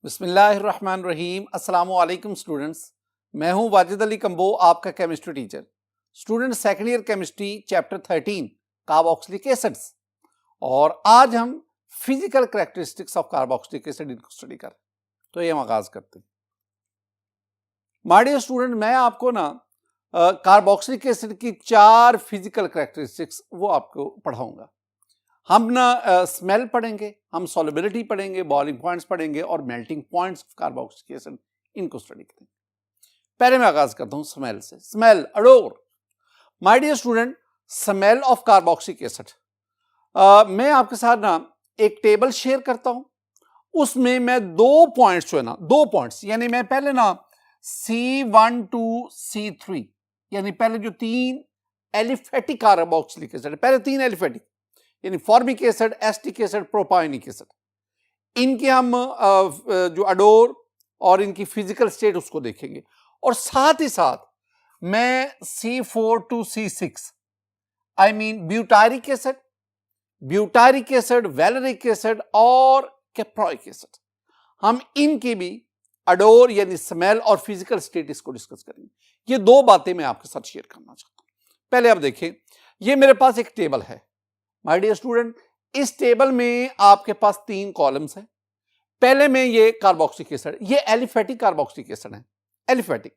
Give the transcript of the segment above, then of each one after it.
बिस्मिल्लाहिर्रहमानिर्रहीम। अस्सलामु अलैकुम स्टूडेंट्स, मैं हूं वाजिद अली कंबो, आपका chemistry teacher. Student second year chemistry chapter 13 carboxylic acids, और आज हम physical characteristics of carboxylic acid इनको स्टडी कर रहे हैं। तो ये हम आगाज करते हैं। माय डियर स्टूडेंट, मैं आपको ना कार्बोक्सिलिक एसिड की 4 फिजिकल कैरेक्टरिस्टिक्स वो आपको पढ़ाऊंगा। हम ना स्मेल पढ़ेंगे, हम सॉल्युबिलिटी पढ़ेंगे, बॉइलिंग पॉइंट्स पढ़ेंगे और melting points of carboxylic acid, इनको स्टडी करेंगे। पहले मैं आगाज करता हूं स्मेल से। Smell, odour. My dear student, smell of carboxylic acid, मैं आपके साथ ना एक टेबल शेयर करता हूं। उसमें मैं 2 पॉइंट्स जो है ना, 2 पॉइंट्स यानी मैं पहले ना C1 to C3 यानी पहले जो 3 एलिफेटिक कार्बोक्सिलिक एसिड, पहले 3 एलिफेटिक यानी formic acid, acetic acid, propionic acid, इनके हम जो अडोर और इनकी फिजिकल स्टेट उसको देखेंगे। और साथ ही साथ मैं C4 to C6 I mean butyric acid, valeric acid और कैप्रोइक एसिड, हम इनकी भी अडोर यानी स्मेल और फिजिकल स्टेट इसको डिस्कस करेंगे। ये 2 बातें मैं आपके साथ शेयर करना चाहता हूं। पहले आप देखें, ये मेरे पास एक टेबल है माय डियर स्टूडेंट। इस टेबल में आपके पास 3 कॉलम्स हैं। पहले में ये कार्बोक्सिलिक एसिड, ये एलिफेटिक कार्बोक्सिलिक एसिड है, एलिफेटिक।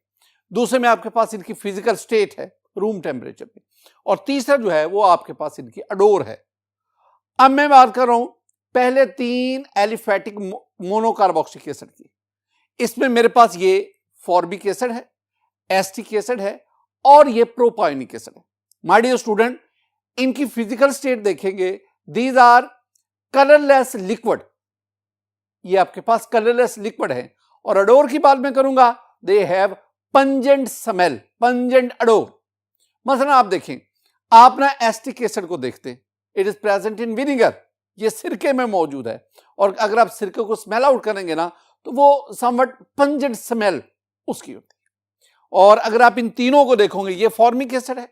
दूसरे में आपके पास इनकी फिजिकल स्टेट है रूम टेम्परेचर पे, और तीसरा जो है वो आपके पास इनकी अडोर है। अब मैं बात कर रहा हूं पहले 3 एलिफेटिक मोनोकार्बोक्सिलिक एसिड की। इसमें मेरे पास ये फॉर्मिक एसिड है, एस्टिक एसिड है और ये प्रोपायोनिक एसिड है। माय डियर स्टूडेंट, इनकी फिजिकल स्टेट देखेंगे, दीज आर कलरलेस लिक्विड, ये आपके पास कलरलेस लिक्विड है। और अडोर की बात मैं करूंगा, they have pungent smell, pungent adore. मसलन आप देखें, आप ना एस्टिक एसिड को देखते, it is present in vinegar, ये सिरके में मौजूद है, और अगर आप सिरके को स्मेल आउट करेंगे ना तो वो समवट पंजेंट स्मेल उसकी होती है। और अगर आप इन तीनों को देखोगे, ये फॉर्मिक एसिड है,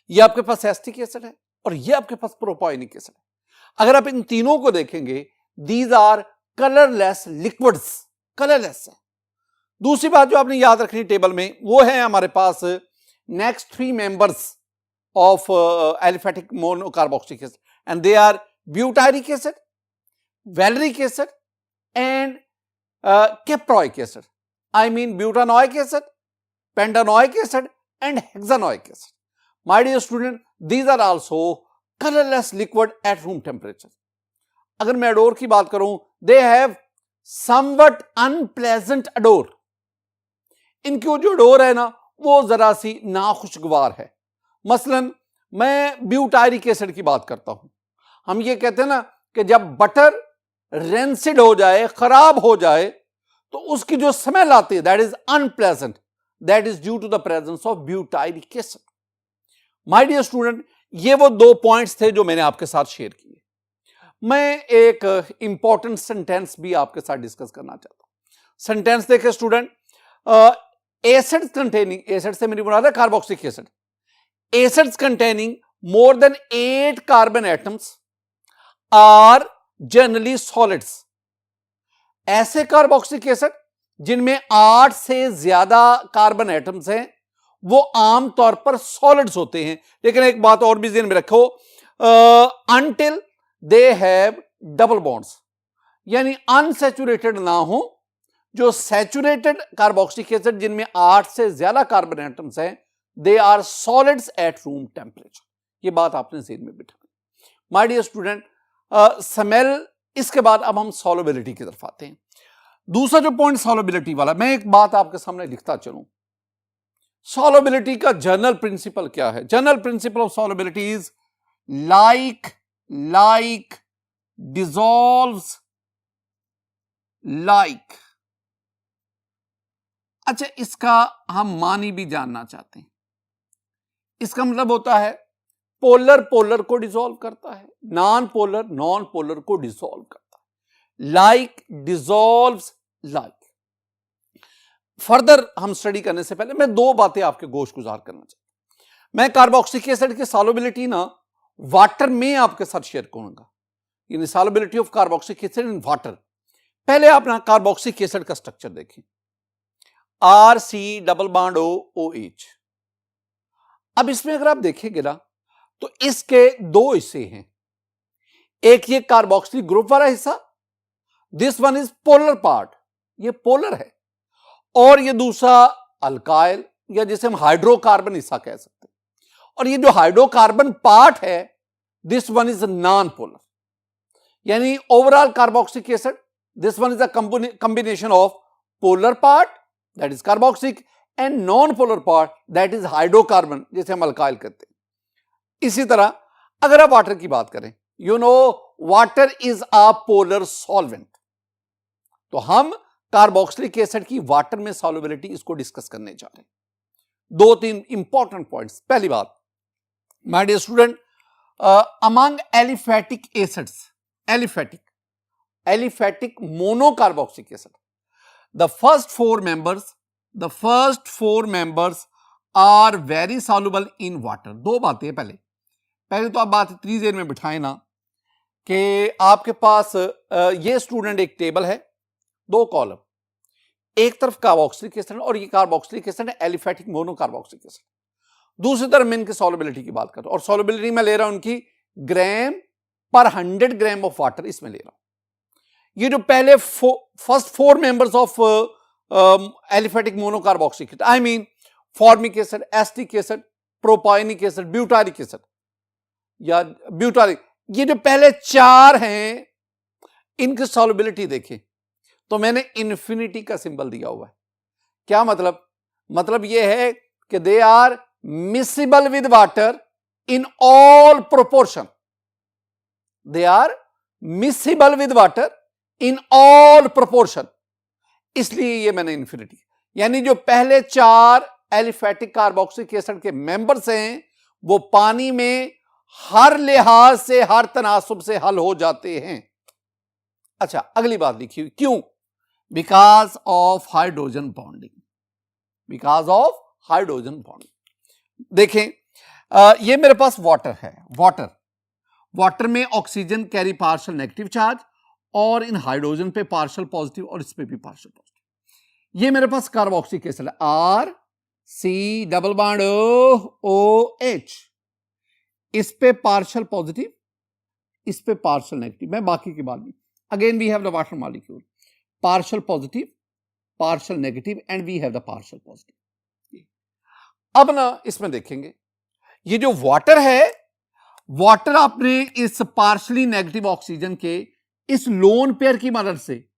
ये आपके पास एस्टिक एसिड है और ये आपके पास प्रोपायोनिक एसिड है। अगर आप इन तीनों को देखेंगे, these are colourless liquids, colourless है। दूसरी बात जो आपने याद रखनी टेबल में, वो है हमारे पास next 3 members of aliphatic monocarboxylic acid, and they are butyric acid, valeric acid and caproic acid. I mean butanoic acid, pentanoic acid and hexanoic acid. My dear student, these are also colorless liquid at room temperature. अगर मैं adore की बात करूं, they have somewhat unpleasant odor. इनकी जो adore है ना, वो जरा सी नाखुशगवार है। मसलन मैं ब्यूटारिक एसिड की बात करता हूं। हम ये कहते हैं ना कि जब बटर रेंसिड हो जाए, खराब हो जाए, तो उसकी जो स्मेल आती है, that is unpleasant, that is due to the presence of butyric acid. My dear student, ये वो 2 पॉइंट्स थे जो मैंने आपके साथ शेयर किए। मैं एक इंपॉर्टेंट सेंटेंस भी आपके साथ डिस्कस करना चाहता हूं। सेंटेंस देखे स्टूडेंट, एसिड्स कंटेनिंग, एसिड से मेरी मुराद है carboxylic acid, acids containing more than 8 carbon atoms are generally solids. ऐसे कार्बोक्सिलिक एसिड जिनमें 8 से ज्यादा कार्बन एटम्स हैं, वो आमतौर पर सॉलिड्स होते हैं। लेकिन एक बात और भी ध्यान में रखो, until they have double bonds, यानी अनसैचुरेटेड ना हो। जो सैचुरेटेड कार्बोक्सिलिक एसिड जिनमें 8 से ज्यादा कार्बन एटम्स हैं, they are solids at room temperature. ये बात आपने ध्यान में बिठानी। माय डियर स्टूडेंट, स्मेल, इसके बाद अब हम सॉल्युबिलिटी की तरफ आते हैं। दूसरा जो पॉइंट सॉल्युबिलिटी वाला, मैं एक बात आपके सामने लिखता चलूं। सॉल्युबिलिटी का जनरल प्रिंसिपल क्या है? General principle of solubility is like dissolves like. अच्छा, इसका हम मानी भी जानना चाहते हैं। इसका मतलब होता है पोलर पोलर को डिसॉल्व करता है, नॉन पोलर नॉन पोलर को डिसॉल्व करता है। Like dissolves like. फर्दर हम स्टडी करने से पहले मैं 2 बातें आपके गोश गुजार करना चाहता हूं। मैं कार्बोक्सिलिक एसिड की सॉल्युबिलिटी ना वाटर में आपके साथ शेयर करूंगा, यानी solubility of carboxylic acid in water. पहले आप ना कार्बोक्सिलिक एसिड का स्ट्रक्चर देखें, RC+O OH। अब इसमें अगर आप देखेंगे ना तो इसके दो हिस्से हैं, एक ये कार्बोक्सिलिक ग्रुप वाला हिस्सा, this one is polar part, ये पोलर है, और ये दूसरा अल्काइल या जिसे हम हाइड्रोकार्बन हिस्सा कह सकते हैं। और ये जो हाइड्रोकार्बन पार्ट है, this one is non polar, यानी overall carboxylic acid, this one is a combination of polar part that is carboxylic and non polar part that is hydrocarbon, जिसे हम अल्काइल कहते हैं। इसी तरह अगर आप वाटर की बात करें, you know water is a polar solvent, तो हम कार्बोक्सिलिक एसिड की वाटर में सॉल्युबिलिटी इसको डिस्कस करने जा रहे हैं। दो तीन इंपॉर्टेंट पॉइंट्स। पहली बात, my dear student, among aliphatic acids, aliphatic monocarboxylic acid, the first four members are very soluble in water। दो बातें हैं। पहले तो आप बात इतनी देर में बिठाए ना कि आपके पास ये स्टूडेंट एक टेबल है, दो कॉलम, एक तरफ कार्बोक्सिलिक एसिड और ये कार्बोक्सिलिक एसिड है एलिफेटिक मोनोकार्बोक्सिलिक एसिड, दूसरी तरफ मैं इनकी सॉल्युबिलिटी की बात कर रहा हूं, और सॉल्युबिलिटी में ले रहा हूं उनकी ग्राम पर 100 ग्राम ऑफ वाटर, इसमें ले रहा हूं। ये जो पहले first four members of aliphatic monocarboxylic acid, I mean formic acid, acetic acid, propionic acid, butyric acid या ब्यूटारिक, ये जो पहले चार हैं इनकी सॉल्युबिलिटी देखें तो मैंने इन्फिनिटी का सिंबल दिया हुआ है। क्या मतलब ये है कि they are miscible with water in all proportion, they are miscible with water in all proportion, इसलिए ये मैंने इन्फिनिटी, यानी जो पहले चार एलिफेटिक कार्बोक्सिलिक एसिड के मेंबर्स हैं वो पानी में हर लिहाज से, हर तनासुब से हल हो जाते हैं। अच्छा, अगली बात लिखी हुई, क्यों? Because of hydrogen bonding, because of hydrogen bonding. देखें, ये मेरे पास वाटर है, वाटर में oxygen carry partial negative charge, और इन हाइड्रोजन पे पार्शियल पॉजिटिव और इस पे भी पार्शियल पॉजिटिव। ये मेरे पास कार्बोक्सिलिक एसिड है, RC+OH, इस पे पार्शियल पॉजिटिव, इस पे पार्शियल नेगेटिव। मैं बाकी की बात नहीं, again we have the water molecule, partial positive, partial negative, and we have the partial positive. अब ना इसमें देखेंगे, ये जो वाटर है, वाटर आपने इस पार्शियली नेगेटिव ऑक्सीजन के इस लोन पेयर की मदद से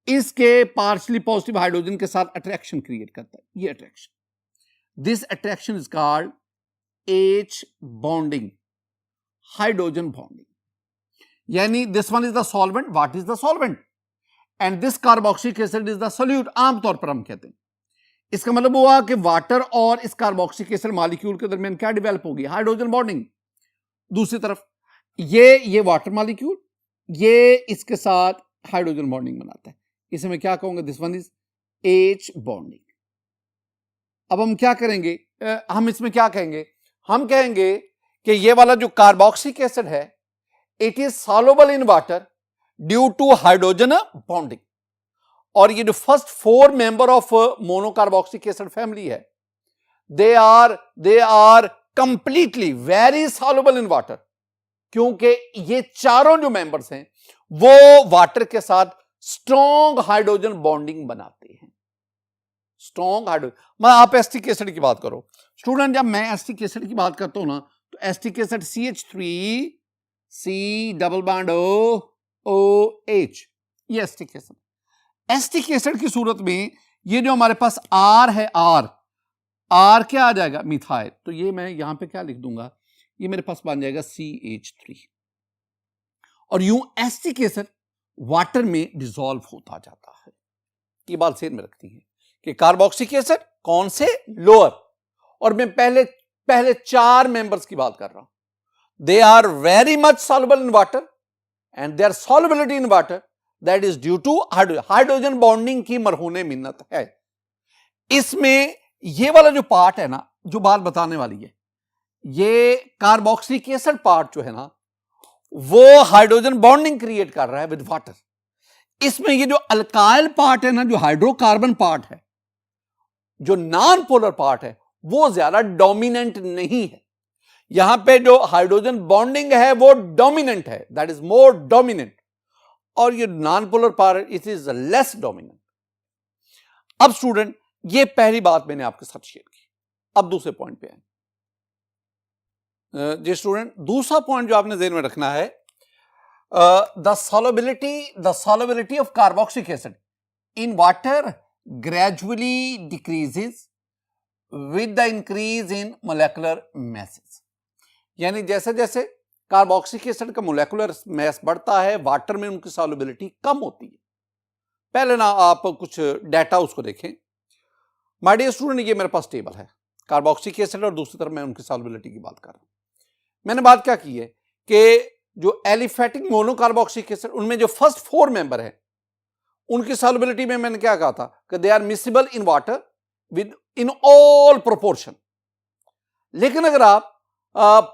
इसके पार्शियली पॉजिटिव हाइड्रोजन के साथ अट्रैक्शन क्रिएट करता है। ये attraction, this attraction is called H bonding, hydrogen bonding, यानी this one is the solvent, what is the solvent, and this carboxylic acid is the solute, आमतौर पर हम कहते हैं। इसका मतलब हुआ कि वाटर और इस कार्बोक्सिलिक एसिड मॉलिक्यूल के दरमियान क्या डेवलप होगी? Hydrogen bonding. दूसरी तरफ ये वाटर मॉलिक्यूल, ये इसके साथ हाइड्रोजन बॉन्डिंग बनाता है, इसे मैं क्या कहूंगा? This one is H bonding. अब हम क्या करेंगे? हम इसमें क्या कहेंगे? हम कहेंगे कि ये वाला जो कार्बोक्सिलिक एसिड है, it is soluble in water due to hydrogen bonding, और ये जो first four member of monocarboxylic acid family है, they are completely very soluble in water, क्योंकि ये चारों जो मेंबर्स हैं वो वाटर के साथ स्ट्रॉन्ग हाइड्रोजन बॉन्डिंग बनाते हैं। स्ट्रॉन्ग हाइड्रोजन, मैं आप एस्टिक एसिड की बात करो स्टूडेंट, जब मैं एस्टिक एसिड की बात करता हूं ना, तो एस्टिक एसिड CH3COOH, ये एस्टिक एसिड। एस्टिक एसिड की सूरत में ये जो हमारे पास R है, R क्या आ जाएगा? मिथाइल। तो ये मैं यहां पे क्या लिख दूंगा? ये मेरे पास बन जाएगा CH3, और यूं एस्टिक एसिड वाटर में डिसॉल्व होता जाता है। ये बात सेम में रखती है कि कार्बोक्सिलिक एसिड कौन से? लोअर, और मैं पहले चार मेंबर्स की बात कर रहा हूं। They are very much soluble in water, and their solubility in water that is due to hydrogen bonding की मरहूने मिन्नत है। इसमें ये वाला जो पार्ट है ना, जो बात बताने वाली है, ये कार्बोक्सिलिक एसिड पार्ट जो है ना, वो हाइड्रोजन बॉन्डिंग क्रिएट कर रहा है विद वाटर। इसमें ये जो अल्काइल पार्ट है ना, जो हाइड्रोकार्बन पार्ट है, जो नॉन पोलर पार्ट है, वो ज्यादा डोमिनेंट नहीं है। यहां पे जो हाइड्रोजन बॉन्डिंग है वो डोमिनेंट है, दैट इज मोर डोमिनेंट, और ये non polar part it is less dominant. अब स्टूडेंट, ये पहली बात मैंने आपके साथ शेयर की। अब दूसरे पॉइंट पे आए जी स्टूडेंट, दूसरा पॉइंट जो आपने ध्यान में रखना है, the solubility of carboxylic acid in water gradually decreases with the increase in molecular message. यानी जैसे जैसे कार्बोक्सिलिक एसिड का मोलेकुलर मैस बढ़ता है, वाटर में उनकी सॉल्युबिलिटी कम होती है। पहले ना आप कुछ डाटा उसको देखें। माय डियर स्टूडेंट, ये मेरे पास टेबल है कार्बोक्सिलिक एसिड और दूसरी तरफ मैं उनकी सॉल्युबिलिटी की बात कर रहा हूं। मैंने बात क्या की है कि जो एलिफेटिक मोनोकार्बोक्सिलिक एसिड, उनमें जो फर्स्ट 4 मेंबर है, उनकी सॉल्युबिलिटी में मैंने क्या कहा था कि they are miscible in water with in all proportion. लेकिन अगर आप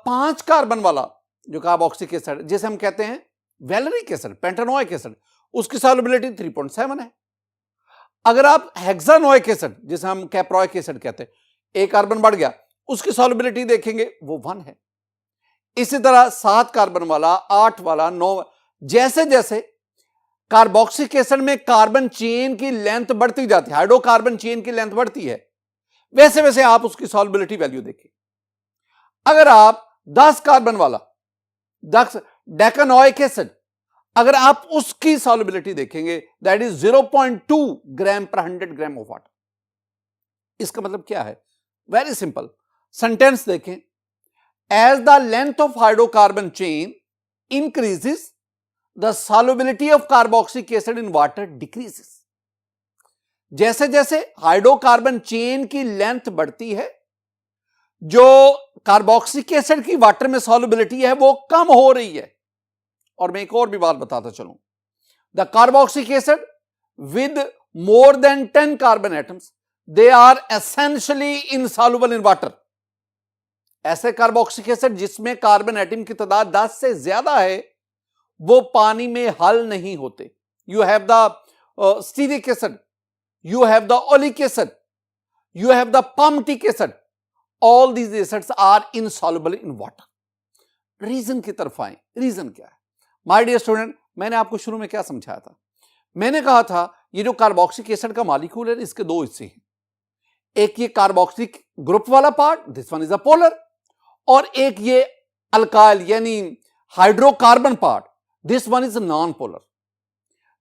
5 कार्बन वाला जो कार्बोक्सिलिक एसिड, जिसे हम कहते हैं वैलेरिक एसिड, पेंटानोइक एसिड, उसकी सॉल्युबिलिटी 3.7 है। अगर आप हेक्सानोइक एसिड, जिसे हम कैप्रोइक एसिड कहते हैं, एक कार्बन बढ़ गया, उसकी सॉल्युबिलिटी देखेंगे वो 1 है। इसी तरह 7 कार्बन वाला, 8 वाला, 9, जैसे जैसे कार्बोक्सिलिक एसिड में कार्बन चेन की लेंथ बढ़ती जाती है, हाइड्रोकार्बन चेन की लेंथ बढ़ती है, वैसे वैसे आप उसकी सॉल्युबिलिटी वैल्यू देखें। अगर आप 10 कार्बन वाला डेकानोइक एसिड, अगर आप उसकी सॉल्युबिलिटी देखेंगे, दैट इज 0.2 ग्राम पर 100 ग्राम ऑफ वाटर। इसका मतलब क्या है? वेरी सिंपल, सेंटेंस देखें, as the length of hydrocarbon chain increases the solubility of carboxylic acid in water decreases. जैसे जैसे हाइड्रोकार्बन चेन की लेंथ बढ़ती है, जो कार्बोक्सिलिक एसिड की वाटर में सॉल्युबिलिटी है वो कम हो रही है। और मैं एक और भी बात बताता चलूं, the carboxylic acid with more than 10 carbon atoms, they are essentially insoluble in water. ऐसे कार्बोक्सिलिक एसिड जिसमें कार्बन एटम की तादाद 10 से ज्यादा है, वो पानी में हल नहीं होते। You have the stearic acid, you have the oleic acid, you have the palmitic acid, all these acids are insoluble in water. Reason की तरफ आए, रीजन क्या है? माय डियर स्टूडेंट, मैंने आपको शुरू में क्या समझाया था? मैंने कहा था ये जो कार्बोक्सिलिक एसिड का मॉलिक्यूल है, इसके 2 हिस्से हैं। एक ये कार्बोक्सिलिक ग्रुप वाला part, this one is a polar, और एक ये अल्काइल यानी hydrocarbon part, this one is non polar.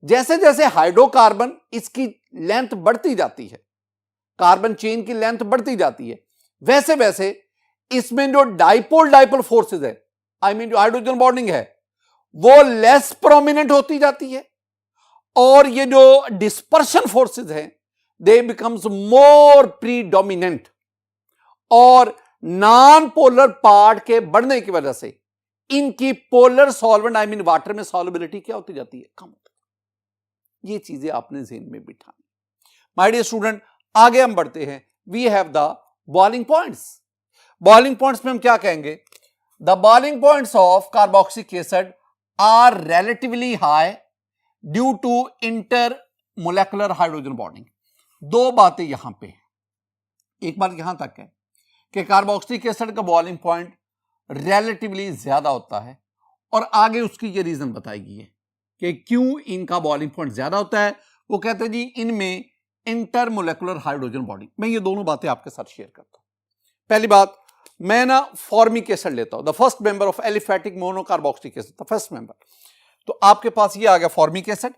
जैसे जैसे हाइड्रोकार्बन इसकी लेंथ बढ़ती जाती है, कार्बन चेन की लेंथ बढ़ती जाती है, वैसे वैसे इसमें जो डाइपोल फोर्सेस है, आई मीन जो हाइड्रोजन बॉन्डिंग है, वो लेस प्रोमिनेंट होती जाती है, और ये जो डिस्पर्शन फोर्सेस हैं, दे बिकम्स मोर प्रीडोमिनेंट, और नॉन पोलर पार्ट के बढ़ने की वजह से इनकी polar solvent I mean water में सॉल्युबिलिटी क्या होती जाती है? कम होती है। ये चीजें आपने ज़हन में बिठानी। माय डियर स्टूडेंट, आगे हम बढ़ते हैं। We have the boiling points. Boiling points में हम क्या कहेंगे? The boiling points of carboxylic acid are relatively high due to inter molecular hydrogen bonding. 2 बातें यहां पे हैं। एक बात यहां तक है कि कार्बोक्सिलिक एसिड का बॉइलिंग पॉइंट रिलेटिवली ज्यादा होता है, और आगे उसकी ये रीजन बताई गई है कि क्यों इनका बॉइलिंग पॉइंट ज्यादा होता है। वो कहते हैं जी इनमें इंटरमोलेकुलर हाइड्रोजन बॉन्डिंग। मैं ये दोनों बातें आपके साथ शेयर करता हूं। पहली बात, मैं ना फॉर्मिक एसिड लेता हूं, the first member of aliphatic monocarboxylic acid, the first member. तो आपके पास ये आ गया formic acid.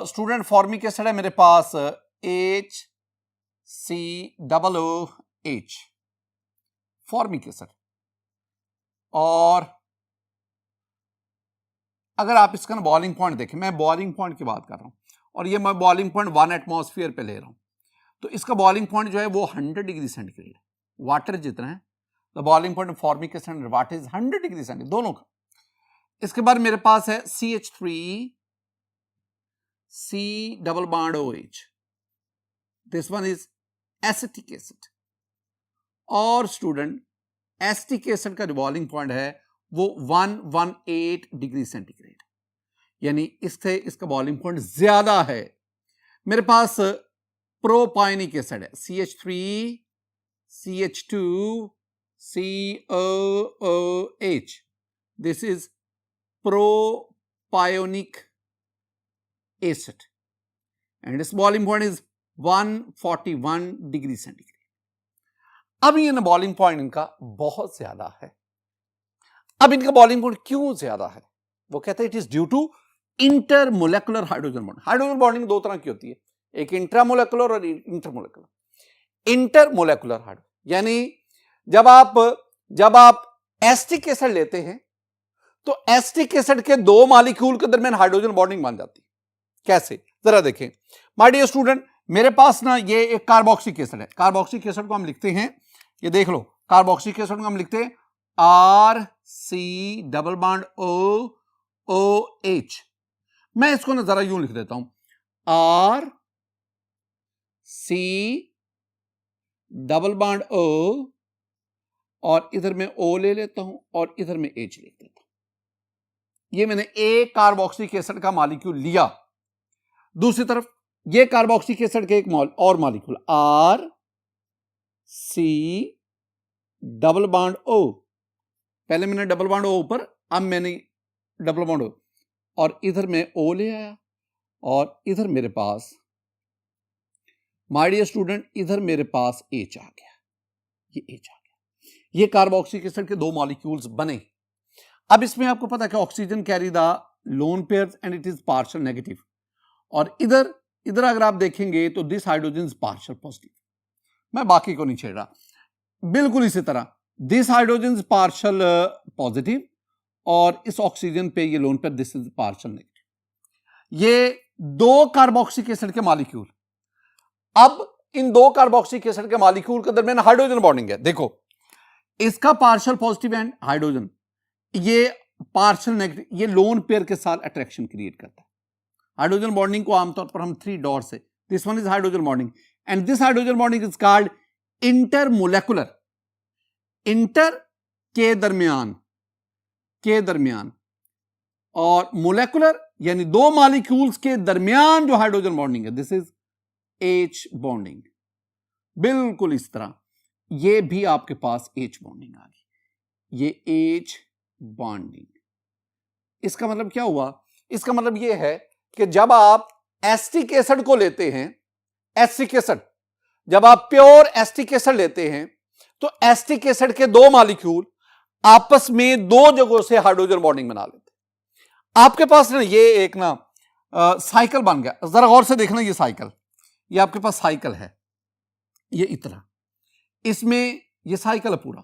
Student, formic acid है मेरे पास HCOOH, फॉर्मिक एसिड। और अगर आप इसका ना बॉइलिंग पॉइंट देखें, मैं बॉइलिंग पॉइंट की बात कर रहा हूं, और ये मैं बॉइलिंग पॉइंट 1 एटमॉस्फेयर पे ले रहा हूं, तो इसका बॉइलिंग पॉइंट जो है वो 100 डिग्री सेंटीग्रेड है। वाटर जितना है, the boiling point formic acid water is 100 degree centigrade, दोनों का। इसके बाद मेरे पास है CH3COOH, this one is acetic acid. और स्टूडेंट, एसिटिक एसिड का जो बॉइलिंग पॉइंट है वो 118 डिग्री सेंटीग्रेड। यानी इससे इसका बॉइलिंग पॉइंट ज्यादा है। मेरे पास प्रोपायोनिक एसिड है, CH3 CH2 COOH, this is propionic acid and its boiling point is 141 degree centigrade. अब ये ना बॉइलिंग पॉइंट इनका बहुत ज्यादा है। अब इनका बॉइलिंग पॉइंट क्यों ज्यादा है? वो कहते हैं it is due to intermolecular hydrogen bonding. Hydrogen bonding दो तरह की होती है, एक इंट्रामोलेकुलर और इंटरमोलेकुलर। इंटरमोलेकुलर हाइड्रोजन यानी जब आप एसिटिक एसिड लेते हैं तो एसिटिक एसिड के दो मॉलिक्यूल के दरमियान हाइड्रोजन बॉन्डिंग बन जाती है। कैसे? जरा देखें माय डियर स्टूडेंट, मेरे पास ना ये एक कार्बोक्सिलिक एसिड है। कार्बोक्सिलिक एसिड को हम लिखते हैं, ये देख लो, कार्बोक्सिलिक एसिड को हम लिखते हैं RC≡OOH। मैं इसको ना जरा यूं लिख देता हूं, RC≡O और इधर में O ले लेता हूं और इधर में H लिख देता हूं। ये मैंने एक कार्बोक्सिलिक एसिड का मॉलिक्यूल लिया। दूसरी तरफ ये कार्बोक्सिलिक एसिड के एक और मॉलिक्यूल RC≡O। पहले मैंने डबल बॉन्ड O ऊपर, अब मैंने डबल बॉन्ड O और इधर में O ले आया और इधर मेरे पास माय डियर स्टूडेंट इधर मेरे पास H आ गया। ये H आ गया, ये कार्बोक्सिलिक एसिड के दो मॉलिक्यूल्स बने। अब इसमें आपको पता है कि oxygen carry the lone pairs and it is partial negative, और इधर अगर आप देखेंगे तो this hydrogen is partial positive. मैं बाकी को नहीं छेड़ रहा। बिल्कुल इसी तरह this hydrogen is partial positive और इस ऑक्सीजन पे ये lone pair this is partial negative. ये दो कार्बोक्सिलिक एसिड के मॉलिक्यूल, अब इन दो कार्बोक्सिलिक एसिड के मॉलिक्यूल के दरमियान हाइड्रोजन बॉन्डिंग है। देखो इसका पार्शियल पॉजिटिव एंड हाइड्रोजन, ये पार्शियल नेगेटिव, ये लोन पेयर के साथ अट्रैक्शन क्रिएट करता है। हाइड्रोजन बॉन्डिंग को आमतौर पर हम 3 डॉट से, this one is hydrogen bonding and this hydrogen bonding is called intermolecular. Inter के दरमियान और मोलेकुलर यानी दो मॉलिक्यूल्स के दरमियान जो हाइड्रोजन बॉन्डिंग है, दिस इज H बॉन्डिंग। बिल्कुल इस तरह ये भी आपके पास H बॉन्डिंग आ गई, ये H बॉन्डिंग। इसका मतलब क्या हुआ? इसका मतलब ये है कि जब आप एसिटिक एसिड को लेते हैं, एसिटिक एसिड, जब आप प्योर एसिटिक एसिड लेते हैं तो एसिटिक एसिड के दो मॉलिक्यूल आपस में दो जगहों से हाइड्रोजन बॉन्डिंग बना लेते हैं। आपके पास ना ये एक ना साइकिल बन गया। जरा गौर से देखना, ये साइकिल, ये आपके पास साइकिल है, ये इतना, इसमें ये साइकिल है पूरा।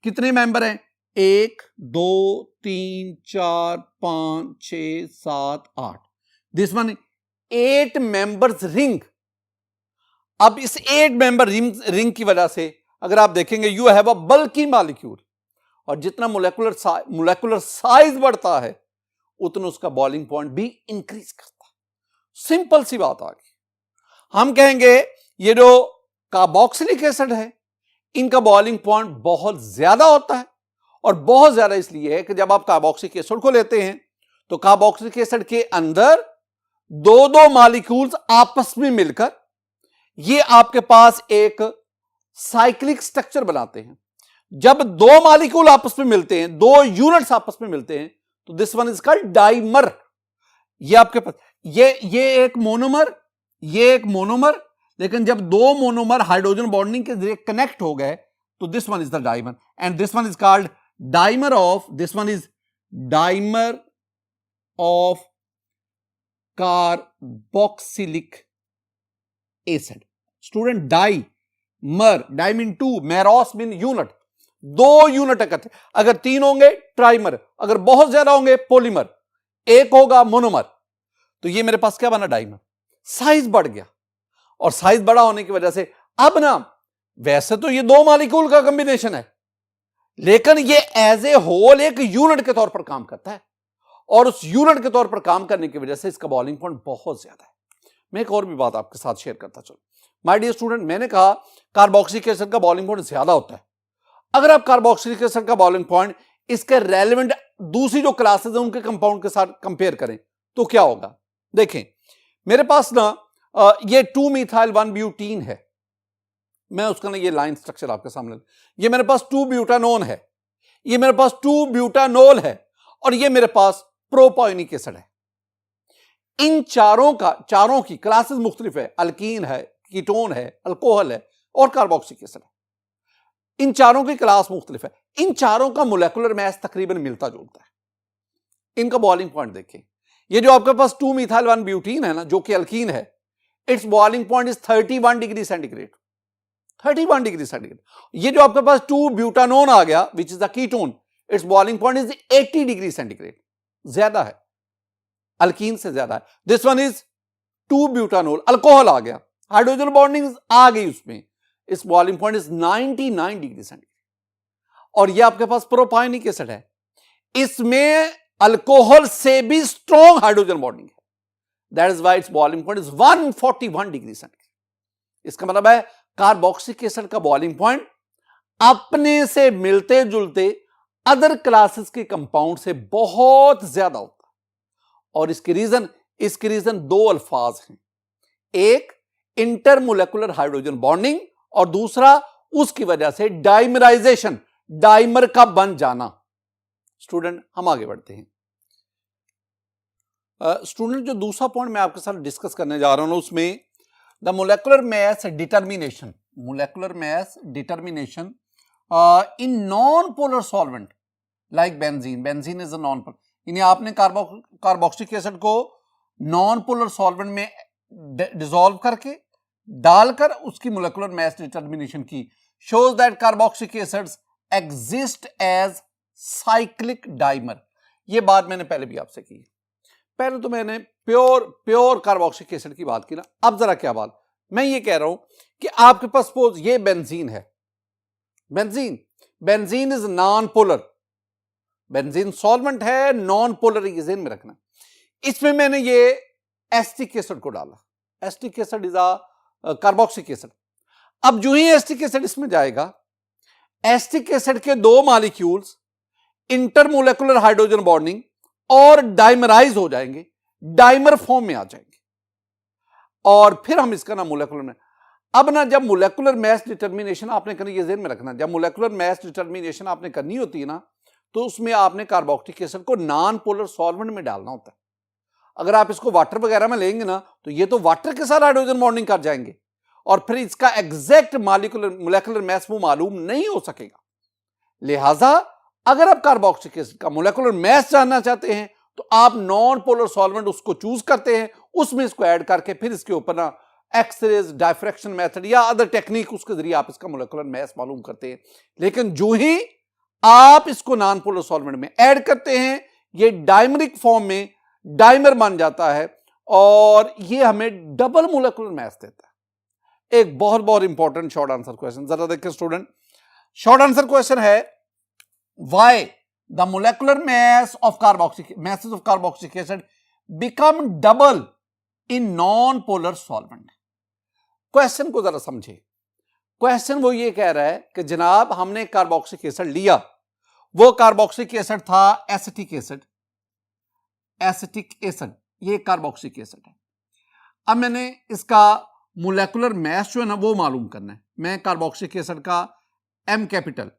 कितने मेंबर हैं? 1 2 3 4 5 6 7 8, दिस वन 8 मेंबर्स रिंग। अब इस 8 मेंबर रिंग की वजह से अगर आप देखेंगे you have a bulky molecule, और जितना मोलेकुलर साइज बढ़ता है उतना उसका बॉइलिंग पॉइंट भी इंक्रीज करता है। सिंपल सी बात आ गई। हम कहेंगे ये जो कार्बोक्सिलिक एसिड है इनका बॉइलिंग पॉइंट बहुत ज्यादा होता है, और बहुत ज्यादा इसलिए है कि जब आप कार्बोक्सिलिक एसिड को लेते हैं तो कार्बोक्सिलिक एसिड के अंदर दो मॉलिक्यूल्स आपस में मिलकर ये आपके पास एक साइक्लिक स्ट्रक्चर बनाते हैं। जब दो मॉलिक्यूल आपस में मिलते हैं, दो यूनिट्स आपस में मिलते हैं, तो this one is called dimer. ये आपके पास ये एक मोनोमर, ये एक मोनोमर, लेकिन जब दो मोनोमर हाइड्रोजन बॉन्डिंग के जरिए कनेक्ट हो गए तो this one is the dimer and this one is called dimer of, this one is dimer of carboxylic acid. Student dimer, di mean 2, meros mean unit, दो unit इकट्ठे। अगर 3 होंगे trimer, अगर बहुत ज्यादा होंगे पॉलीमर, एक होगा मोनोमर। तो ये मेरे पास क्या बना? डाइमर। साइज बढ़ गया, और साइज बड़ा होने की वजह से अब ना वैसे तो ये दो मॉलिक्यूल का कॉम्बिनेशन है, लेकिन ये एज ए होल एक यूनिट के तौर पर काम करता है, और उस यूनिट के तौर पर काम करने की वजह से इसका बॉइलिंग पॉइंट बहुत ज्यादा है। मैं एक और भी बात आपके साथ शेयर करता चलो। माय डियर स्टूडेंट, मैंने कहा कार्बोक्सिलिक एसिड का बॉइलिंग पॉइंट ज्यादा होता है। अगर आप कार्बोक्सिलिक एसिड का बॉइलिंग पॉइंट इसके रेलेवेंट दूसरी जो क्लासेस हैं उनके कंपाउंड के साथ कंपेयर करें तो क्या होगा, देखें मेरे पास ना ये 2-methyl-1-butene है, मैं उसका ना ये लाइन स्ट्रक्चर आपके सामने, ये मेरे पास 2-butanone है, ये मेरे पास 2-butanol है, और ये मेरे पास प्रोपायोनिक एसिड है। इन चारों की क्लासेस मुख्तलिफ है, अल्कीन है, कीटोन है, अल्कोहल है और कार्बोक्सिलिक एसिड है। इन चारों की क्लास मुख्तलिफ है, इन चारों का मोलेकुलर मास तकरीबन मिलता जुलता है। इनका बॉइलिंग पॉइंट देखिए, ये जो आपके पास 2-methyl-1-butene है ना, जो कि अल्कीन है, its boiling point is 31 degree centigrade, 31 degree centigrade. ये जो आपके पास 2-butanone आ गया which is the ketone, its boiling point is 80 degree centigrade, ज्यादा है, अल्कीन से ज्यादा है। This one is 2-butanol, alcohol आ गया, हाइड्रोजन बॉन्डिंग आ गई उसमें, इस boiling point is 99 degree centigrade. और ये आपके पास प्रोपायोनिक एसिड है, इसमें अल्कोहल से भी स्ट्रॉन्ग हाइड्रोजन बॉन्डिंग है, that is why it's boiling point is 141 degree centigrade. इसका मतलब है कार्बोक्सिलिक एसिड का बॉइलिंग पॉइंट अपने से मिलते जुलते अदर क्लासेस के कंपाउंड से बहुत ज्यादा होता है। और इसके रीजन दो अल्फाज हैं, एक इंटरमोलेकुलर हाइड्रोजन बॉन्डिंग और दूसरा उसकी वजह से डाइमराइजेशन, डाइमर का बन जाना। स्टूडेंट हम आगे बढ़ते हैं। स्टूडेंट जो दूसरा पॉइंट मैं आपके साथ डिस्कस करने जा रहा हूं उसमें the molecular mass determination, molecular mass determination in non polar solvent like benzene, benzene is a non polar, यानी आपने कार्बोक्सिलिक एसिड को नॉन पोलर सॉल्वेंट में डिसॉल्व करके डालकर उसकी मोलेकुलर मास डिटर्मिनेशन की, shows that carboxylic acids exist as cyclic dimer. ये बात मैंने पहले भी आपसे की, पहले तो मैंने प्योर कार्बोक्सिलिक एसिड की बात की ना, अब जरा क्या बात, मैं ये कह रहा हूं कि आपके पास सपोज ये बेंजीन है, benzene is non polar, benzene solvent है, नॉन पोलर इक्वेशन में रखना। इसमें मैंने ये एसिटिक एसिड को डाला, acetic acid is a carboxylic acid. अब जो ही एसिटिक एसिड इसमें जाएगा, एसिटिक एसिड के दो मॉलिक्यूल्स इंटरमोलेकुलर हाइड्रोजन बॉन्डिंग और डाइमराइज हो जाएंगे, डाइमर फॉर्म में आ जाएंगे, और फिर हम इसका नाम मोलेकुलर में। अब ना जब मोलेकुलर मास डिटर्मिनेशन आपने करनी, ये ज़हन में रखना, जब मोलेकुलर मास डिटर्मिनेशन आपने करनी होती है ना, तो उसमें आपने कार्बोक्सिलिक एसिड को नॉन पोलर सॉल्वेंट में डालना होता है। अगर आप इसको वाटर वगैरह में लेंगे ना, तो ये तो वाटर के साथ हाइड्रोजन बॉन्डिंग कर जाएंगे और फिर इसका एग्जैक्ट मोलेकुलर मास वो मालूम नहीं हो सकेगा। लिहाजा अगर आप कार्बोक्सिलिक एसिड का मोलेकुलर मास जानना चाहते हैं तो आप नॉन पोलर सॉल्वेंट उसको चूज करते हैं, उसमें इसको ऐड करके फिर इसके ऊपर ना एक्सरेज, डायफ्रैक्शन मेथड या अदर टेक्निक, उसके जरिए आप इसका मोलेकुलर मास मालूम करते हैं। लेकिन जो ही आप इसको नॉन पोलर सॉल्वेंट में ऐड करते हैं, ये डाइमरिक फॉर्म में डाइमर बन जाता है और ये हमें डबल मोलेकुलर मास देता है। एक बहुत बहुत इंपॉर्टेंट शॉर्ट आंसर क्वेश्चन, जरा देखिए स्टूडेंट, शॉर्ट आंसर क्वेश्चन है, why the molecular mass of carboxylic acid become double in non-polar solvent। Question को जरा समझे, क्वेश्चन वो ये कह रहा है कि जनाब हमने कार्बोक्सिलिक एसिड लिया, वो कार्बोक्सिलिक एसिड था एसिटिक एसिड, ये कार्बोक्सिलिक एसिड है। अब मैंने इसका मोलेकुलर मास जो है ना वो मालूम करना है। मैं कार्बोक्सिलिक एसिड का M capital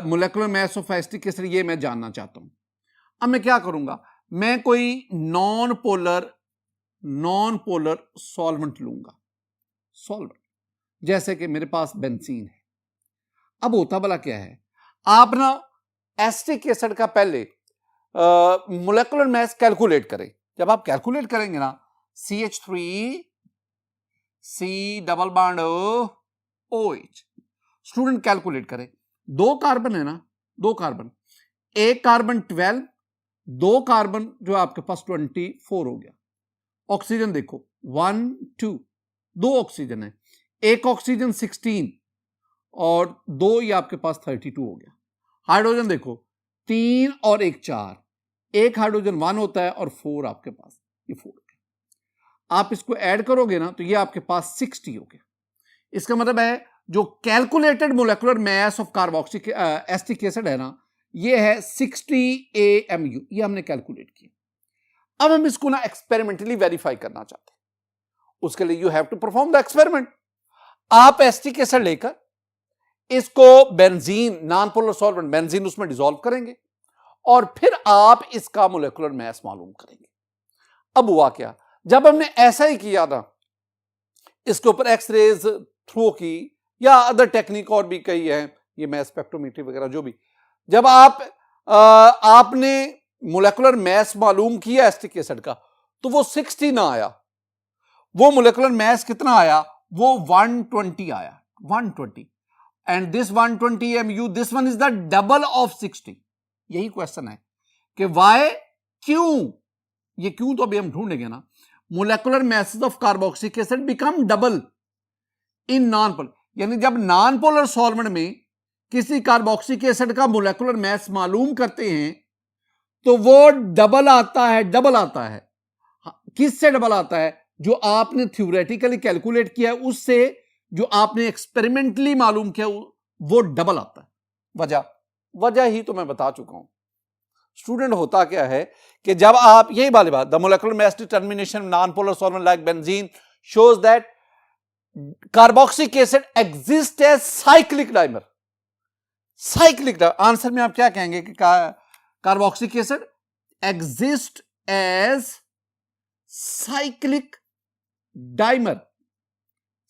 molecular mass of acetic acid ये मैं जानना चाहता हूं। अब मैं क्या करूंगा, मैं कोई नॉन पोलर सॉल्वेंट लूंगा, सॉल्वेंट जैसे कि मेरे पास बेंजीन है। अब होता भला क्या है, आप ना एसिटिक एसिड का पहले मोलेकुलर मास कैलकुलेट करें। जब आप कैलकुलेट करेंगे ना, CH3 C double bond OH, student calculate करें, दो कार्बन है ना, दो कार्बन, एक कार्बन 12, दो कार्बन जो आपके पास 24 हो गया। ऑक्सीजन देखो 1 2, दो ऑक्सीजन है, एक ऑक्सीजन 16 और दो ये आपके पास 32 हो गया। हाइड्रोजन देखो 3 और 1 4, एक हाइड्रोजन 1 होता है और 4 आपके पास, ये 4 हो गया। आप इसको ऐड करोगे ना तो ये आपके पास 60 हो गया। इसका मतलब है जो calculated molecular mass of carboxylic acetic acid है ना, ये है 60 AMU, ये हमने कैलकुलेट किया। अब हम इसको ना एक्सपेरिमेंटली वेरीफाई करना चाहते हैं, उसके लिए you have to perform the experiment. आप एसिटिक एसिड लेकर इसको benzene, non polar solvent benzene, उसमें डिसॉल्व करेंगे और फिर आप इसका मोलेकुलर मास मालूम करेंगे। अब हुआ क्या, जब हमने ऐसा ही किया ना, इसके ऊपर एक्सरेज थ्रो की या अदर टेक्निक और भी कई है, ये मास स्पेक्ट्रोमेट्री वगैरह जो भी, जब आपने मोलेकुलर मास मालूम किया एसिटिक एसिड का, तो वो 60 ना आया, वो मोलेकुलर मास कितना आया, वो 120 आया, 120। And this 120 mu, this one is the double of 60। यही क्वेश्चन है कि वाई, क्यों, ये क्यों तो अभी हम ढूंढेंगे ना। Molecular masses of carboxylic acid become double in non polar, यानी जब नॉन पोलर सॉल्वेंट में किसी कार्बोक्सिलिक एसिड का मोलेकुलर मास मालूम करते हैं तो वो डबल आता है, डबल आता है। किससे डबल आता है, जो आपने थ्योरेटिकली कैलकुलेट किया है उससे, जो आपने एक्सपेरिमेंटली मालूम किया वो डबल आता है। वजह ही तो मैं बता चुका हूं स्टूडेंट। होता क्या है कि जब आप, यही वाली बात, the molecular mass determination non polar solvent like benzene shows that carboxylic acid exist as cyclic dimer. Cyclic answer में आप क्या कहेंगे कि carboxylic acid exist as cyclic dimer.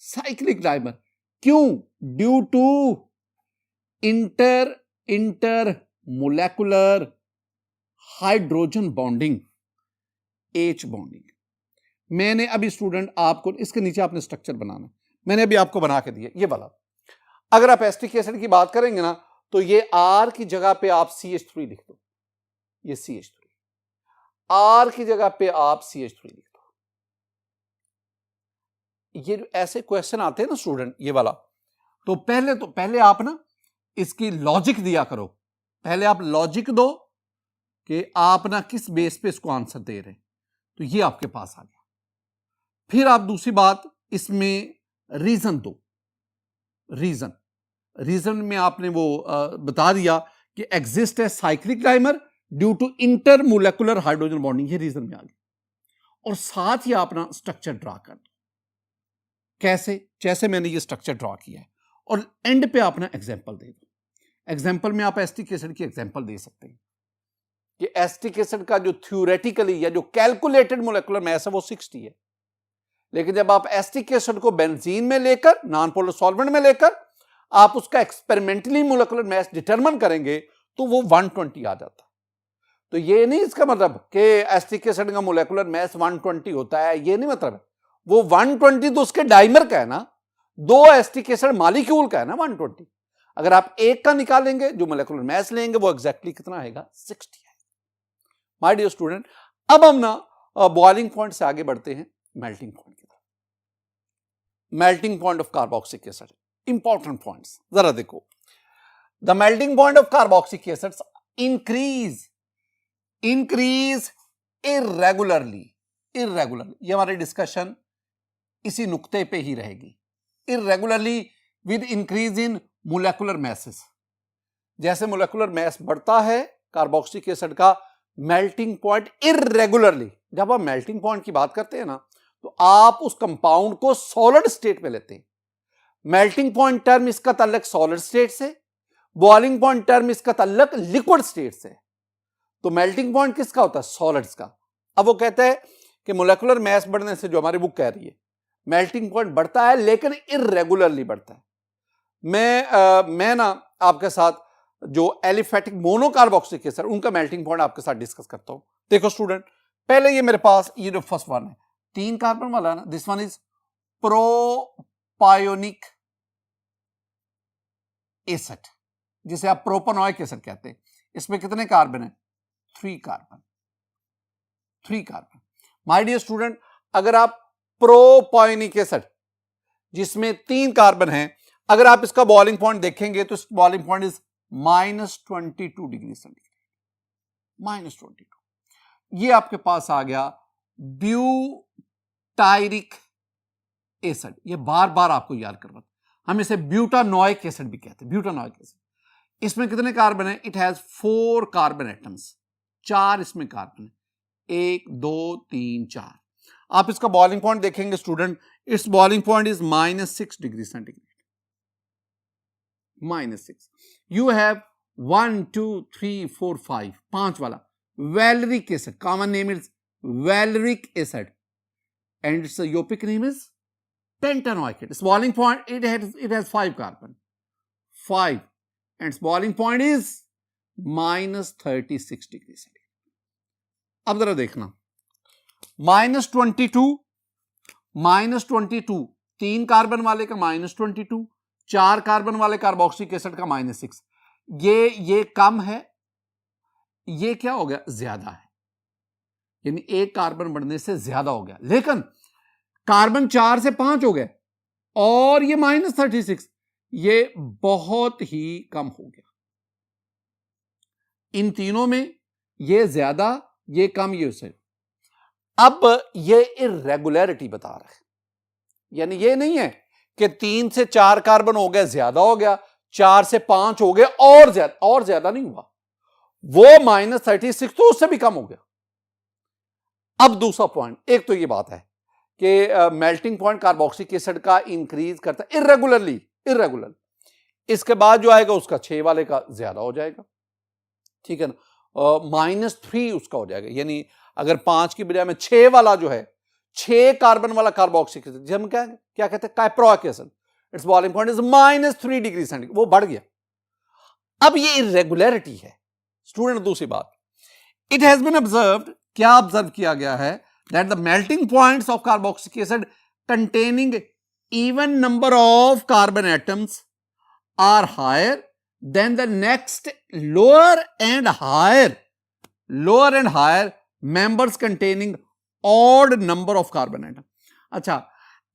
Cyclic dimer क्यों, due to inter molecular hydrogen bonding, H bonding. मैंने अभी student आपको, इसके नीचे आपने स्ट्रक्चर बनाना, मैंने अभी आपको बना के दिया ये वाला। अगर आप एसिटिक एसिड की बात करेंगे ना, तो ये R की जगह पे आप CH3 लिख दो, ये CH3, R की जगह पे आप CH3 लिख दो। ये ऐसे क्वेश्चन आते हैं ना स्टूडेंट, ये वाला, तो पहले आप ना इसकी लॉजिक दिया करो। पहले आप लॉजिक दो कि आप ना किस बेस पे इसको आंसर दे रहे हैं, तो ये आपके पास आ गया। फिर आप दूसरी बात इसमें रीजन दो। रीजन में आपने वो बता दिया कि एग्जिस्ट है cyclic dimer due to inter molecular hydrogen bonding, ये रीजन में आ गया। और साथ ही आप ना स्ट्रक्चर ड्रा कर दो, कैसे, जैसे मैंने ये स्ट्रक्चर ड्रा किया है, और एंड पे आप ना एग्जाम्पल दे दो। एग्जाम्पल में आप एसिटिक एसिड की एग्जाम्पल दे सकते हैं कि एसिटिक एसिड का जो थ्योरेटिकली या जो कैलकुलेटेड मोलेकुलर मास है वो 60 है, लेकिन जब आप एसिटिक एसिड को बेंजीन में लेकर, नॉन पोलर सॉल्वेंट में लेकर आप उसका एक्सपेरिमेंटली मोलेकुलर मास डिटरमिन करेंगे तो वो 120 आ जाता है। तो ये नहीं इसका मतलब कि एसिटिक एसिड का मोलेकुलर मास 120 होता है, ये नहीं मतलब है। वो 120 तो उसके डाइमर का है ना, दो एसिटिक एसिड मॉलिक्यूल का है ना 120। अगर आप एक का निकालेंगे, जो मोलेकुलर मास लेंगे, वो एग्जैक्टली कितना आएगा, 60 आएगा। माय डियर स्टूडेंट, अब हम ना बॉइलिंग पॉइंट से आगे बढ़ते हैं मेल्टिंग पॉइंट की तरफ। Melting point of carboxylic acid, important points जरा देखो। The melting point of carboxylic acids increase irregularly. ये हमारी डिस्कशन इसी नुक्ते पे ही रहेगी। Irregularly with increase in molecular masses. जैसे मोलेकुलर मास बढ़ता है कार्बोक्सिलिक एसिड का, मेल्टिंग पॉइंट इर्रेगुलरली, जब आप मेल्टिंग पॉइंट की बात करते हैं ना, तो आप उस कंपाउंड को सॉलिड स्टेट में लेते हैं। मेल्टिंग पॉइंट टर्म इसका ताल्लुक सॉलिड स्टेट से, बॉइलिंग पॉइंट टर्म इसका ताल्लुक लिक्विड स्टेट से। तो मेल्टिंग पॉइंट किसका होता है, सॉलिड्स का। अब वो कहते हैं कि मोलेकुलर मास बढ़ने से, जो हमारी बुक कह रही है, मेल्टिंग पॉइंट बढ़ता है लेकिन इर्रेगुलरली बढ़ता है। मैं ना आपके साथ जो एलिफेटिक मोनोकार्बोक्सिलिक एसिड, उनका मेल्टिंग पॉइंट आपके साथ डिस्कस करता हूं। देखो स्टूडेंट, पहले ये मेरे पास ये जो फर्स्ट वन है 3 कार्बन वाला है ना, this one is propionic acid, जिसे आप प्रोपेनोइक एसिड कहते हैं। इसमें कितने कार्बन है, 3 कार्बन। माय डियर स्टूडेंट, अगर आप प्रोपायोनिक एसिड जिसमें 3 कार्बन है, अगर आप इसका बॉइलिंग पॉइंट देखेंगे तो इस boiling point is -22 degree centigrade, -22। ये आपके पास आ गया ब्यूटायरिक एसिड। ये बार बार आपको याद करना, हम इसे ब्यूटानोइक एसिड भी कहते हैं, ब्यूटानोइक एसिड। इसमें कितने कार्बन है, इट हैज 4 कार्बन एटम्स, 4 इसमें कार्बन है। 1 2 3 4। आप इसका बॉइलिंग पॉइंट देखेंगे student, it's boiling point is -6 degree centigrade, -6। You have 1 2 3 4 5, 5 वाला valeric acid, common name is valeric acid, and its Yopic name is pentanoic acid. Its boiling point, it has 5 carbon, 5, and its boiling point is -36 degree centigrade. अब जरा देखना, -22, 3 carbon वाले का -22, 4 carbon वाले carboxylic acid का -6, ये कम है, ये क्या हो गया, ज्यादा है, यानी एक कार्बन बढ़ने से ज्यादा हो गया। लेकिन कार्बन 4 से 5 हो गया और ये -36, ये बहुत ही कम हो गया। इन तीनों में ये ज्यादा, ये कम, ये उससे। अब ये इर्रेगुलरिटी बता रहा है, यानी ये नहीं है कि 3 से 4 कार्बन हो गया ज्यादा हो गया, 4 से 5 हो गया और ज्यादा नहीं हुआ, वो -36 तो उससे भी कम हो गया। अब दूसरा पॉइंट, एक तो ये बात है कि मेल्टिंग पॉइंट कार्बोक्सिलिक एसिड का इंक्रीज करता है इर्रेगुलर, इसके बाद जो आएगा उसका 6 वाले का ज्यादा हो जाएगा, ठीक है ना, -3 उसका हो जाएगा, यानी अगर 5 की बजाय में 6 वाला जो है, 6 कार्बन वाला कार्बोक्सिलिक एसिड, हम क्या कहते हैं, caproic acid, its boiling point is -3 degree centigrade, वो बढ़ गया। अब ये इर्रेगुलरिटी है स्टूडेंट। दूसरी बात, इट हैज बीन ऑब्जर्व्ड, क्या ऑब्जर्व किया गया है, that the melting points of carboxylic acid containing even number of carbon atoms are higher than the next lower and higher members containing odd number of carbon atom. अच्छा,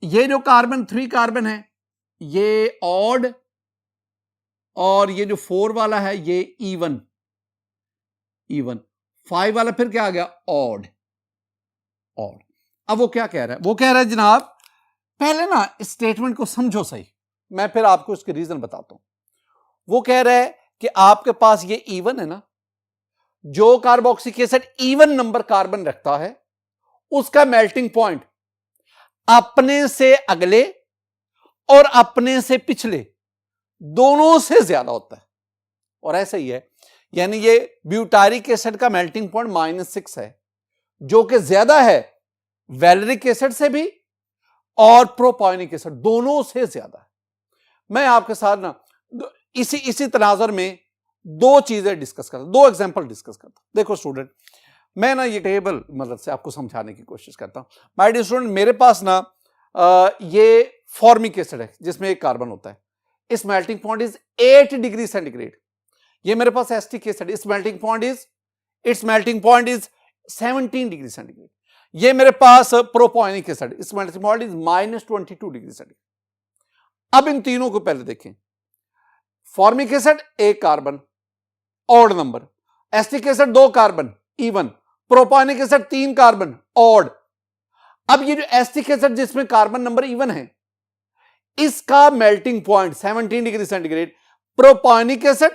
ये जो 3 carbon है ये odd, और ये जो 4 वाला है ये इवन, 5 वाला फिर क्या आ गया, ऑड। अब वो क्या कह रहा है, वो कह रहा है जनाब, पहले ना इस स्टेटमेंट को समझो सही, मैं फिर आपको इसके रीजन बताता हूं। वो कह रहा है कि आपके पास ये इवन है ना, जो carboxylic acid even number carbon रखता है उसका मेल्टिंग पॉइंट अपने से अगले और अपने से पिछले दोनों से ज्यादा होता है, और ऐसा ही है, यानी ये ब्यूटारिक एसिड का मेल्टिंग पॉइंट -6 है, जो कि ज्यादा है वैलेरिक एसिड से भी और प्रोपायोनिक एसिड दोनों से ज्यादा है। मैं आपके साथ ना इसी तनाजुर में 2 चीजें डिस्कस करता हूं, 2 एग्जांपल डिस्कस करता हूं। देखो स्टूडेंट, मैं ना ये टेबल मदद से आपको समझाने की कोशिश करता हूं। माय डियर स्टूडेंट, मेरे पास ना ये फॉर्मिक एसिड है जिसमें 1 कार्बन होता है, इस melting point is 8 degree centigrade. ये मेरे पास acetic acid, its melting point is 17 degree centigrade. ये मेरे पास propionic acid, its melting point is -22 degree centigrade. अब इन तीनों को पहले देखें, formic acid 1 carbon odd number, acetic acid 2 carbon even, propionic acid 3 carbon odd. अब ये जो एसिटिक एसिड जिसमें कार्बन नंबर इवन है, इसका melting point 17 degree centigrade, प्रोपायोनिक acid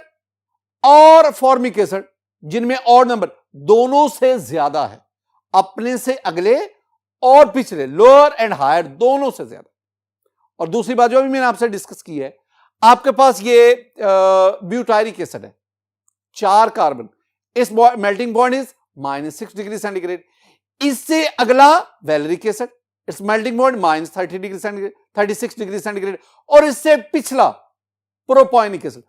और फॉर्मिक एसिड जिनमें ऑड नंबर दोनों से ज्यादा है, अपने से अगले और पिछले, लोअर एंड हायर दोनों से ज्यादा। और दूसरी बात जो भी मैंने आपसे डिस्कस की है, आपके पास ये ब्यूटारिक एसिड है, 4 कार्बन, इस melting point is -6 degree centigrade. इससे अगला valeric acid, its melting point -30 degree centigrade, 36 degree centigrade, और इससे पिछला प्रोपायोनिक एसिड।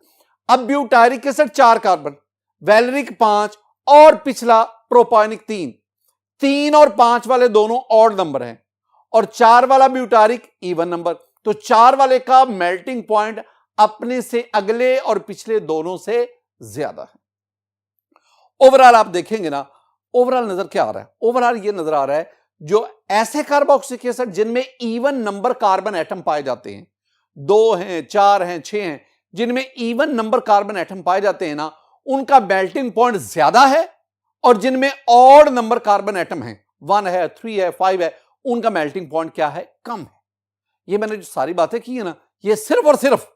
अब ब्यूटारिक एसिड 4 कार्बन, वैलेरिक 5 और पिछला प्रोपायोनिक 3 और 5 वाले दोनों ऑड नंबर हैं और 4 वाला ब्यूटारिक इवन नंबर, तो 4 वाले का मेल्टिंग पॉइंट अपने से अगले और पिछले दोनों से ज्यादा है। ओवरऑल आप देखेंगे ना, ओवरऑल नजर क्या आ रहा है, ओवरऑल ये नजर आ रहा है, जो ऐसे कार्बोक्सिलिक एसिड जिनमें इवन नंबर कार्बन एटम पाए जाते हैं, 2 हैं, 4 हैं, 6 हैं, जिनमें इवन नंबर कार्बन एटम पाए जाते हैं ना, उनका मेल्टिंग पॉइंट ज्यादा है, और जिनमें ऑड नंबर कार्बन एटम है, 1 है, 3 है, 5 है, उनका मेल्टिंग पॉइंट क्या है, कम है। ये मैंने जो सारी बातें की है ना, ये सिर्फ और सिर्फ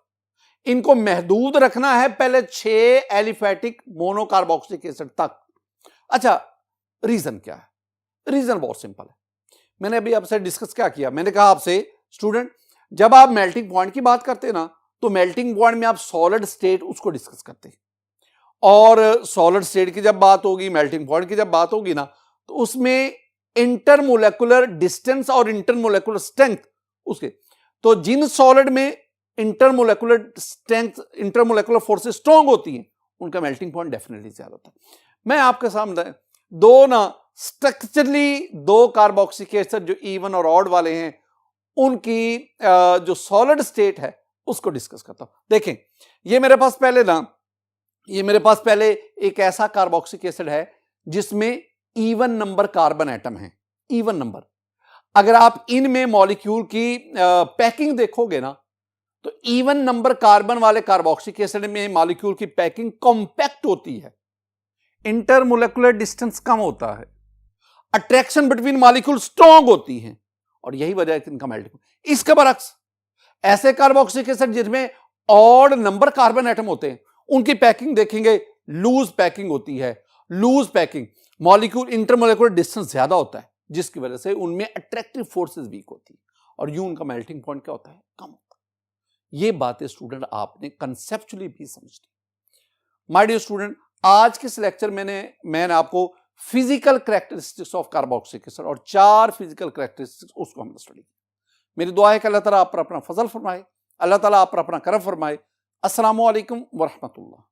इनको महदूद रखना है पहले 6 एलिफेटिक मोनोकार्बोक्सिलिक एसिड तक। अच्छा, रीजन क्या है, रीजन बहुत सिंपल है। मैंने अभी आपसे डिस्कस क्या किया, मैंने कहा आपसे स्टूडेंट जब आप मेल्टिंग पॉइंट की बात करते हैं ना, तो मेल्टिंग पॉइंट में आप सॉलिड स्टेट उसको डिस्कस करते हैं, और सॉलिड स्टेट की जब बात होगी, मेल्टिंग पॉइंट की जब बात होगी ना, तो उसमें इंटरमोलेकुलर डिस्टेंस और इंटरमोलेकुलर स्ट्रेंथ उसके, तो जिन सॉलिड में इंटरमोलेकुलर स्ट्रेंथ, इंटरमोलेकुलर फोर्सेस स्ट्रांग होती हैं, उनका मेल्टिंग पॉइंट डेफिनेटली ज्यादा होता है। मैं आपके सामने दो ना स्ट्रक्चरली दो कार्बोक्सिलिक एसिड जो इवन और ऑड वाले हैं, उनकी जो सॉलिड स्टेट है उसको डिस्कस करता हूं। देखें, ये मेरे पास पहले एक ऐसा कार्बोक्सिलिक एसिड है जिसमें इवन नंबर कार्बन एटम है, इवन नंबर। अगर आप इनमें मॉलिक्यूल की पैकिंग देखोगे ना, तो इवन नंबर कार्बन वाले कार्बोक्सिलिक एसिड में मॉलिक्यूल की पैकिंग कॉम्पैक्ट होती है, इंटरमोलेकुलर डिस्टेंस कम होता है, अट्रैक्शन बिटवीन मॉलिक्यूल स्ट्रांग होती है, और यही वजह है कि इनका मेल्टिंग। इसके बरक्स ऐसे कार्बोक्सिलिक एसिड जिसमें ऑड नंबर कार्बन एटम होते हैं, उनकी पैकिंग देखेंगे लूज पैकिंग होती है। लूज पैकिंग, मॉलिक्यूल इंटरमोलेकुलर डिस्टेंस ज्यादा होता है, जिसकी वजह से उनमें अट्रैक्टिव फोर्सेस वीक होती है, और यूं उनका मेल्टिंग पॉइंट क्या होता है, कम होता है। ये बातें स्टूडेंट आपने कंसेप्चुअली भी समझनी। माय डियर स्टूडेंट, आज के इस लेक्चर मैंने आपको physical characteristics of carboxylic acid और 4 फिजिकल कैरेक्टरिस्टिक्स उसको हमने स्टडी किया। मेरी दुआ है कि अल्लाह ताला आप पर अपना फजल फरमाए, अल्लाह ताला आप पर अपना करम फरमाए। अस्सलामु अलैकुम व रहमतुल्लाह।